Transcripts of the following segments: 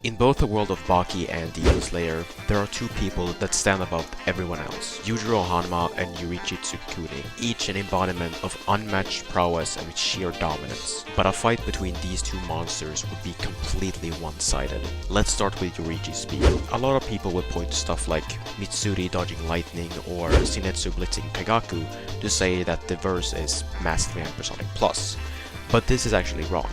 In both the world of Baki and Demon Slayer, there are two people that stand above everyone else, Yujiro Hanma and Yoriichi Tsukune, each an embodiment of unmatched prowess and sheer dominance. But a fight between these two monsters would be completely one-sided. Let's start with Yoriichi's speed. A lot of people would point to stuff like Mitsuri dodging lightning or Shinetsu blitzing Kaigaku to say that the verse is massively hypersonic plus, but this is actually wrong.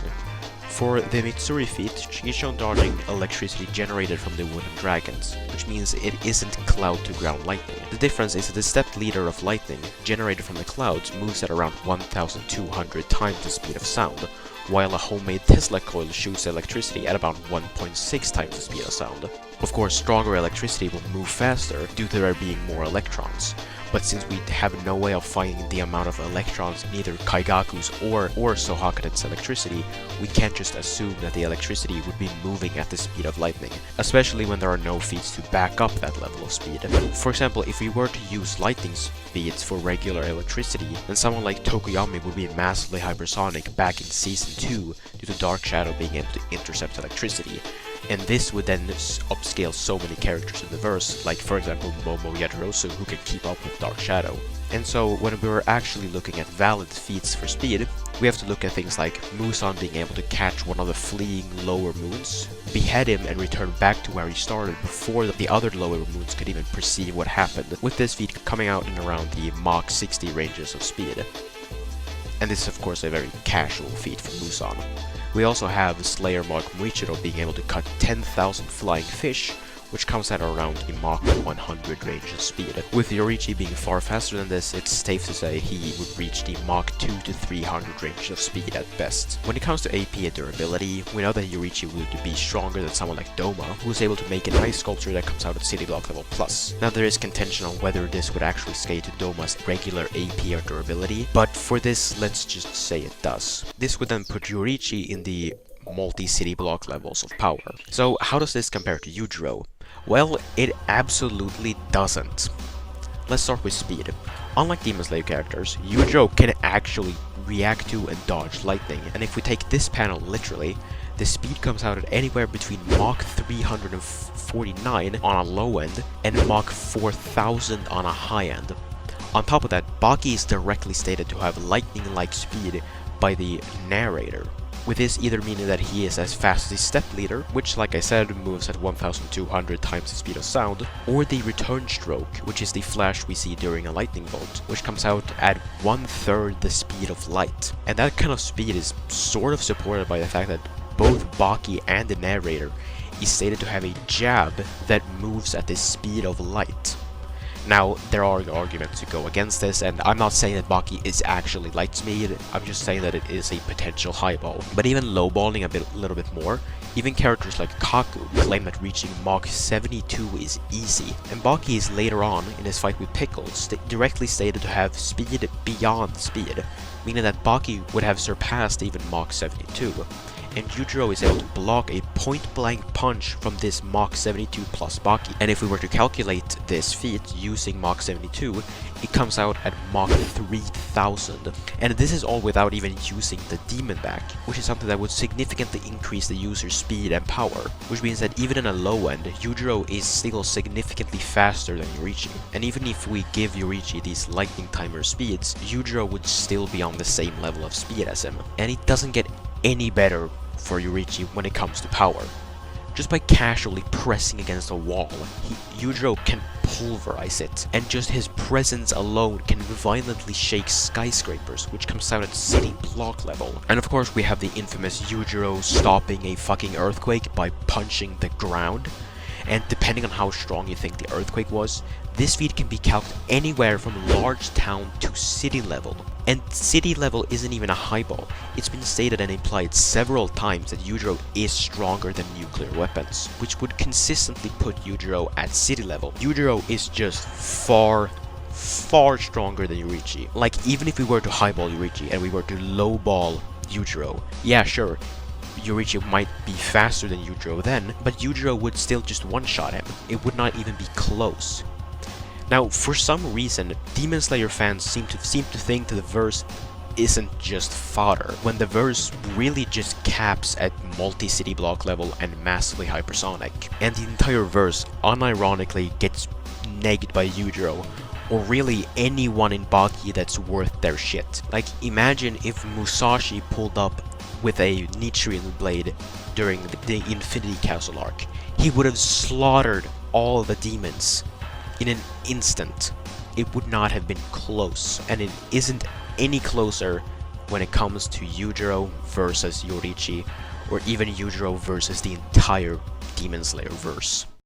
For the Mitsuri feat, she's shown dodging electricity generated from the wooden dragons, which means it isn't cloud-to-ground lightning. The difference is that the stepped leader of lightning, generated from the clouds, moves at around 1,200 times the speed of sound, while a homemade Tesla coil shoots electricity at about 1.6 times the speed of sound. Of course, stronger electricity will move faster due to there being more electrons, but since we have no way of finding the amount of electrons in either Kaigaku's or Sohakuden's electricity, we can't just assume that the electricity would be moving at the speed of lightning, especially when there are no feats to back up that level of speed. For example, if we were to use lightning speeds for regular electricity, then someone like Tokoyami would be massively hypersonic back in Season 2 due to Dark Shadow being able to intercept electricity. And this would then upscale so many characters in the verse, like for example Momo Yajirosu, who can keep up with Dark Shadow. And so when we were actually looking at valid feats for speed, we have to look at things like Musan being able to catch one of the fleeing lower moons, behead him and return back to where he started before the other lower moons could even perceive what happened, with this feat coming out in around the Mach 60 ranges of speed. And this is of course a very casual feat for Musan. We also have Slayer Mark Muichiro being able to cut 10,000 flying fish, which comes at around the Mach 100 range of speed. With Yoriichi being far faster than this, it's safe to say he would reach the Mach 2 to 300 range of speed at best. When it comes to AP and durability, we know that Yoriichi would be stronger than someone like Doma, who is able to make an ice sculpture that comes out at City Block level plus. Now there is contention on whether this would actually scale to Doma's regular AP or durability, but for this, let's just say it does. This would then put Yoriichi in the multi-city block levels of power. So how does this compare to Yujiro? Well, it absolutely doesn't. Let's start with speed. Unlike Demon Slayer characters, Yujiro can actually react to and dodge lightning, and if we take this panel literally, the speed comes out at anywhere between Mach 349 on a low end and Mach 4000 on a high end. On top of that, Baki is directly stated to have lightning-like speed by the narrator, with this either meaning that he is as fast as the step leader, which like I said moves at 1,200 times the speed of sound, or the return stroke, which is the flash we see during a lightning bolt, which comes out at 1/3 the speed of light. And that kind of speed is sort of supported by the fact that both Baki and the narrator is stated to have a jab that moves at the speed of light. Now, there are arguments to go against this, and I'm not saying that Baki is actually light speed, I'm just saying that it is a potential highball. But even lowballing a little bit more, even characters like Kaku claim that reaching Mach 72 is easy, and Baki is later on, in his fight with Pickles, directly stated to have speed beyond speed, meaning that Baki would have surpassed even Mach 72. And Yujiro is able to block a point-blank punch from this Mach 72 plus Baki. And if we were to calculate this feat using Mach 72, it comes out at Mach 3000. And this is all without even using the Demon back, which is something that would significantly increase the user's speed and power, which means that even in a low end, Yujiro is still significantly faster than Yoriichi. And even if we give Yoriichi these lightning timer speeds, Yujiro would still be on the same level of speed as him. And it doesn't get any better for Yoriichi when it comes to power. Just by casually pressing against a wall, Yujiro can pulverize it, and just his presence alone can violently shake skyscrapers, which comes out at city block level. And of course we have the infamous Yujiro stopping a fucking earthquake by punching the ground, and depending on how strong you think the earthquake was, this feat can be calced anywhere from large town to city level. And city level isn't even a highball. It's been stated and implied several times that Yujiro is stronger than nuclear weapons, which would consistently put Yujiro at city level. Yujiro is just far stronger than Yoriichi. Like, even if we were to highball Yoriichi and we were to lowball Yujiro, yeah sure, Yoriichi might be faster than Yujiro then, but Yujiro would still just one-shot him. It would not even be close. Now, for some reason, Demon Slayer fans seem to think that the verse isn't just fodder, when the verse really just caps at multi-city block level and massively hypersonic, and the entire verse unironically gets negged by Yujiro, or really anyone in Baki that's worth their shit. Like, imagine if Musashi pulled up with a Nichiren blade during the Infinity Castle arc. He would have slaughtered all the demons in an instant. It would not have been close, and it isn't any closer when it comes to Yujiro versus Yoriichi, or even Yujiro versus the entire Demon Slayer verse.